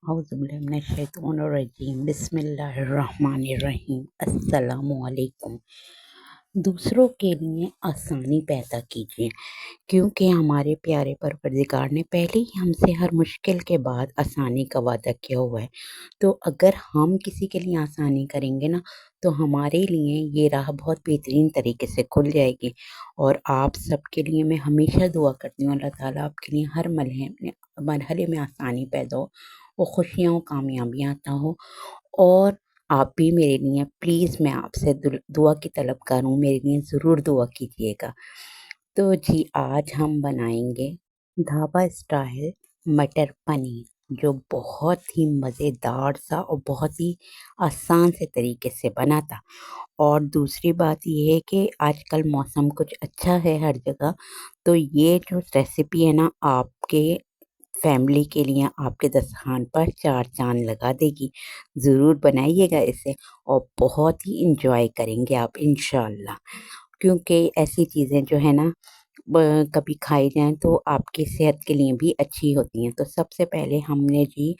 औज़ुबिल्लाहिमिनश्शैतानिर्रजीम बिस्मिल्लाहिर्रहमानिर्रहीम अस्सलामु अलैकुम। दूसरों के लिए आसानी पैदा कीजिए, क्योंकि हमारे प्यारे परवरदिगार ने पहले ही हमसे हर मुश्किल के बाद आसानी का वादा किया हुआ है। तो अगर हम किसी के लिए आसानी करेंगे ना, तो हमारे लिए ये राह बहुत बेहतरीन तरीके से खुल जाएगी। और आप सबके लिए मैं हमेशा दुआ करती हूँ, अल्लाह ताला आपके लिए हर मरहले में आसानी पैदा हो और खुशियाँ और कामयाबियाँ अता हो। और आप भी मेरे लिए प्लीज़, मैं आपसे दुआ की तलबगार हूँ, मेरे लिए ज़रूर दुआ कीजिएगा। तो जी, आज हम बनाएँगे ढाबा स्टाइल मटर पनीर, जो बहुत ही मज़ेदार सा और बहुत ही आसान से तरीके से बना था। और दूसरी बात ये है कि आजकल मौसम कुछ अच्छा है हर जगह, तो ये जो रेसिपी है ना, आपके फैमिली के लिए आपके दस्तरख़्वान पर चार चाँद लगा देगी। ज़रूर बनाइएगा इसे और बहुत ही एन्जॉय करेंगे आप इंशाअल्लाह। क्योंकि ऐसी चीज़ें जो है ना, कभी खाई जाएँ तो आपकी सेहत के लिए भी अच्छी होती हैं। तो सबसे पहले हमने जी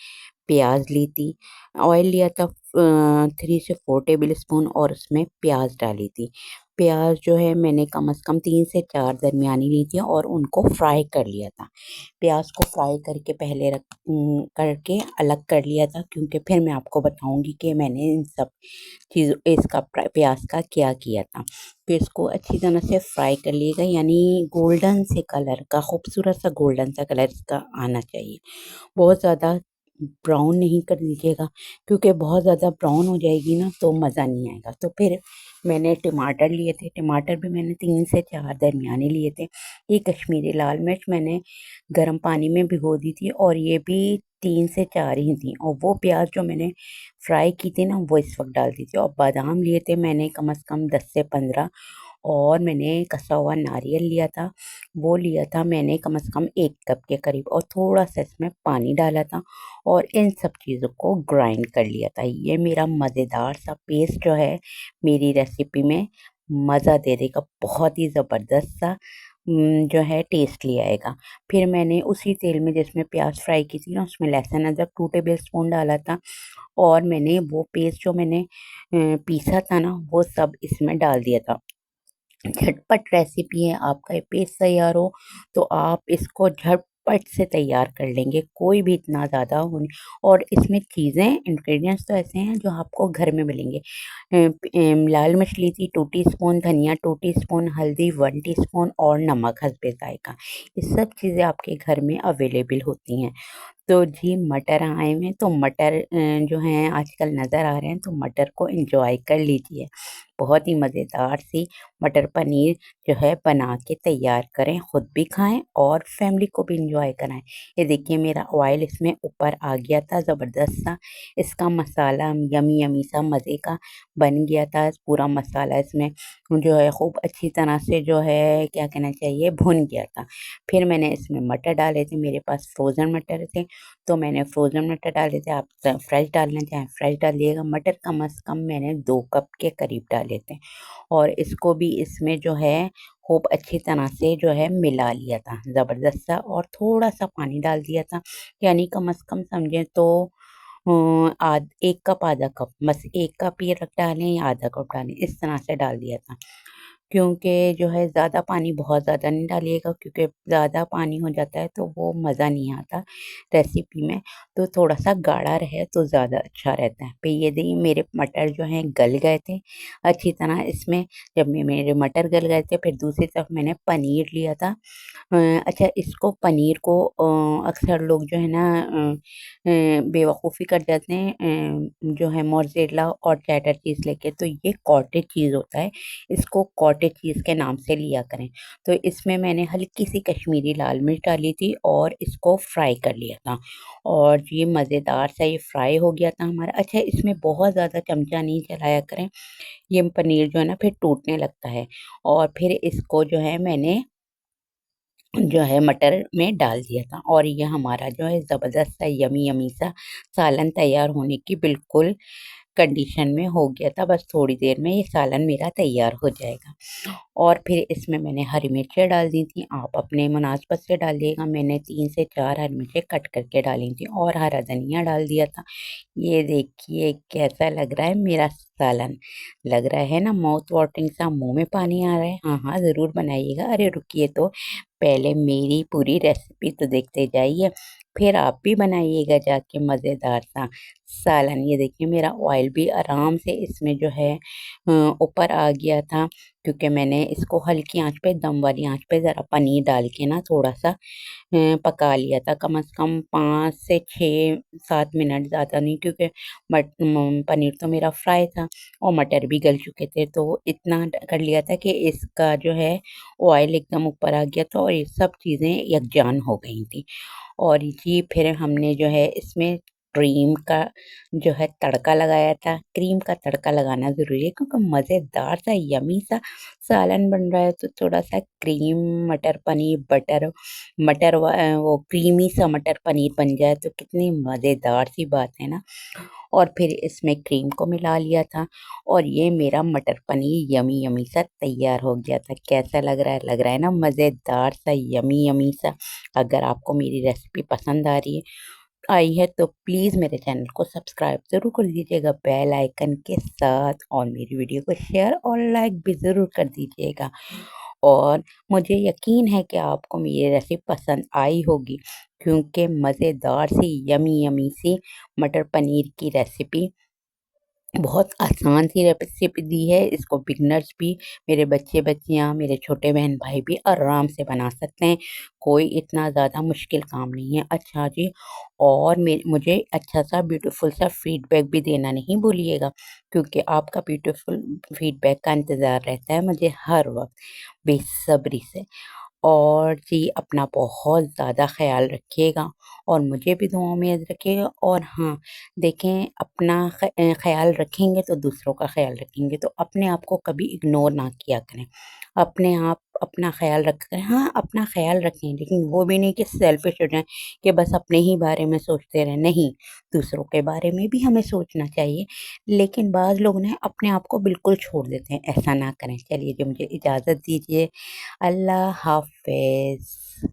प्याज़ ली थी, ऑयल लिया था 3 से 4 टेबल स्पून और उसमें प्याज़ डाली थी। प्याज़ जो है मैंने कम से कम 3 से 4 दरमियानी ली थी और उनको फ्राई कर लिया था। प्याज़ को फ्राई करके पहले करके अलग कर लिया था, क्योंकि फिर मैं आपको बताऊँगी कि मैंने इन सब चीज़ इसका प्याज़ का क्या किया था। फिर इसको अच्छी तरह से फ्राई कर लिएगा, यानी गोल्डन से कलर का, खूबसूरत सा गोल्डन सा कलर इसका आना चाहिए। बहुत ज़्यादा ब्राउन नहीं कर दीजिएगा, क्योंकि बहुत ज़्यादा ब्राउन हो जाएगी ना तो मज़ा नहीं आएगा। तो फिर मैंने टमाटर लिए थे, टमाटर भी मैंने 3 से 4 दरमियाने लिए थे। ये कश्मीरी लाल मिर्च मैंने गर्म पानी में भिगो दी थी और ये भी 3 से 4 ही थी। और वो प्याज जो मैंने फ्राई की थी ना, वो इस वक्त डाल दी थी। और बादाम लिए थे मैंने कम से कम 10 से 15। और मैंने कसा हुआ नारियल लिया था, वो लिया था मैंने कम से कम 1 कप के करीब, और थोड़ा-सा इसमें पानी डाला था और इन सब चीज़ों को ग्राइंड कर लिया था। ये मेरा मज़ेदार सा पेस्ट जो है मेरी रेसिपी में मज़ा दे देगा, बहुत ही ज़बरदस्त सा जो है टेस्ट ले आएगा। फिर मैंने उसी तेल में जिसमें प्याज़ फ्राई की थी ना, उसमें लहसुन अदरक 2 टेबल स्पून डाला था और मैंने वो पेस्ट जो मैंने पीसा था ना, वो सब इसमें डाल दिया था। झटपट रेसिपी है, आपका ये पेस्ट तैयार हो तो आप इसको झटपट से तैयार कर लेंगे, कोई भी इतना ज़्यादा हो नहीं। और इसमें चीज़ें इंग्रेडिएंट्स तो ऐसे हैं जो आपको घर में मिलेंगे। लाल मिर्च ली थी 2 टीस्पून, धनिया 2 टीस्पून, हल्दी 1 टीस्पून और नमक हस्बे ज़ायक़ा। ये सब चीज़ें आपके घर में अवेलेबल होती हैं। तो जी, मटर आए हुए हैं, तो मटर जो हैं आजकल नज़र आ रहे हैं, तो मटर को एंजॉय कर लीजिए। बहुत ही मज़ेदार सी मटर पनीर जो है बना के तैयार करें, खुद भी खाएँ और फैमिली को भी एंजॉय कराएँ। ये देखिए, मेरा ऑयल इसमें ऊपर आ गया था ज़बरदस्त सा। इसका मसाला यमी यमी सा मज़े का बन गया था। पूरा मसाला इसमें जो है खूब अच्छी तरह से जो है क्या कहना चाहिए, भुन गया था। फिर मैंने इसमें मटर डाले थे, मेरे पास फ्रोज़न मटर थे, तो मैंने फ्रोज़न मटर डाले थे। आप फ्रेश डालना चाहें फ्रेश डालिएगा। मटर कम से कम मैंने 2 कप के करीब डाले थे और इसको भी इसमें जो है खूब अच्छी तरह से जो है मिला लिया था ज़बरदस्त सा, और थोड़ा-सा पानी डाल दिया था, यानी कम से कम समझें तो 1 कप आधा कप, बस 1 कप ये डालें या आधा कप डालें, इस तरह से डाल दिया था। क्योंकि जो है ज़्यादा पानी बहुत ज़्यादा नहीं डालिएगा, क्योंकि ज़्यादा पानी हो जाता है तो वो मज़ा नहीं आता रेसिपी में। तो थोड़ा-सा गाढ़ा रहे तो ज़्यादा अच्छा रहता है। फिर ये देखिए, मेरे मटर जो हैं गल गए थे अच्छी तरह इसमें। जब मेरे मटर गल गए थे, फिर दूसरी तरफ मैंने पनीर लिया था। अच्छा, इसको पनीर को अक्सर लोग जो है ना बेवकूफ़ी कर जाते हैं, जो है मोज़रेला और चेडर चीज़ लेके, तो ये कॉटेज चीज़ होता है, इसको कॉटेज चीज़ के नाम से लिया करें। तो इसमें मैंने हल्की सी कश्मीरी लाल मिर्च डाली थी और इसको फ्राई कर लिया था और ये मज़ेदार सा ये फ्राई हो गया था हमारा। अच्छा, इसमें बहुत ज़्यादा चमचा नहीं चलाया करें, ये पनीर जो है ना फिर टूटने लगता है। और फिर इसको जो है मैंने जो है मटर में डाल दिया था और ये हमारा जो है ज़बरदस्त सा यमी यमी सा सालन तैयार होने की बिल्कुल कंडीशन में हो गया था। बस थोड़ी देर में ये सालन मेरा तैयार हो जाएगा। और फिर इसमें मैंने हरी मिर्चें डाल दी थी, आप अपने मुनासबत से डालिएगा। मैंने 3 से 4 हरी मिर्चें कट करके डाली थी और हरा धनिया डाल दिया था। ये देखिए कैसा लग रहा है मेरा सालन। लग रहा है ना माउथ वाटरिंग सा, मुँह में पानी आ रहा है। हाँ, हाँ, ज़रूर बनाइएगा। अरे रुकिए तो, पहले मेरी पूरी रेसिपी तो देखते जाइए, फिर आप भी बनाइएगा जाके मज़ेदार सा सालन। ये देखिए मेरा ऑयल भी आराम से इसमें जो है ऊपर आ गया था, क्योंकि मैंने इसको हल्की आंच पे, दम वाली आंच पे ज़रा पनीर डाल के ना थोड़ा-सा पका लिया था। कम से कम 5 से 6-7 मिनट, ज़्यादा नहीं, क्योंकि पनीर तो मेरा फ्राई था और मटर भी गल चुके थे। तो इतना कर लिया था कि इसका जो है ऑयल एकदम ऊपर आ गया था और ये सब चीज़ें यकजान हो गई थी। और जी फिर हमने जो है इसमें क्रीम का जो है तड़का लगाया था। क्रीम का तड़का लगाना ज़रूरी है, क्योंकि मज़ेदार सा यम्मी सा सालन बन रहा है। तो थोड़ा-सा क्रीम, मटर पनीर, वो क्रीमी सा मटर पनीर बन जाए तो कितनी मज़ेदार सी बात है ना। और फिर इसमें क्रीम को मिला लिया था और ये मेरा मटर पनीर यम्मी यम्मी सा तैयार हो गया था। कैसा लग रहा है? लग रहा है ना मज़ेदार सा, यम्मी यम्मी सा। अगर आपको मेरी रेसिपी पसंद आई है तो प्लीज़ मेरे चैनल को सब्सक्राइब ज़रूर कर दीजिएगा बेल आइकन के साथ, और मेरी वीडियो को शेयर और लाइक भी ज़रूर कर दीजिएगा। और मुझे यकीन है कि आपको मेरी रेसिपी पसंद आई होगी, क्योंकि मज़ेदार सी यम्मी यम्मी सी मटर पनीर की रेसिपी, बहुत आसान सी रेसिपी दी है। इसको बिगनर्स भी, मेरे बच्चे-बच्चियाँ, मेरे छोटे बहन-भाई भी आराम से बना सकते हैं। कोई इतना ज़्यादा मुश्किल काम नहीं है। अच्छा जी, और मुझे अच्छा-सा ब्यूटीफुल सा फीडबैक भी देना नहीं भूलिएगा, क्योंकि आपका ब्यूटीफुल फीडबैक का इंतज़ार रहता है मुझे हर वक़्त बेसब्री से। और जी अपना बहुत ज़्यादा ख़्याल रखिएगा और मुझे भी दुआओं में याद रखिएगा। और हाँ, देखें, अपना ख़्याल रखेंगे तो दूसरों का ख़्याल रखेंगे, तो अपने आप को कभी इग्नोर ना किया करें। अपने आप अपना ख़्याल रख कर, हाँ, अपना ख़्याल रखें, लेकिन वो भी नहीं कि सेल्फ़िश हो जाएँ, कि बस अपने ही बारे में सोचते रहें। नहीं, दूसरों के बारे में भी हमें सोचना चाहिए, लेकिन बाज़ लोग ना अपने आप को बिल्कुल छोड़ देते हैं। ऐसा ना करें। चलिए जी, मुझे इजाज़त दीजिए। अल्लाह हाफ़िज़।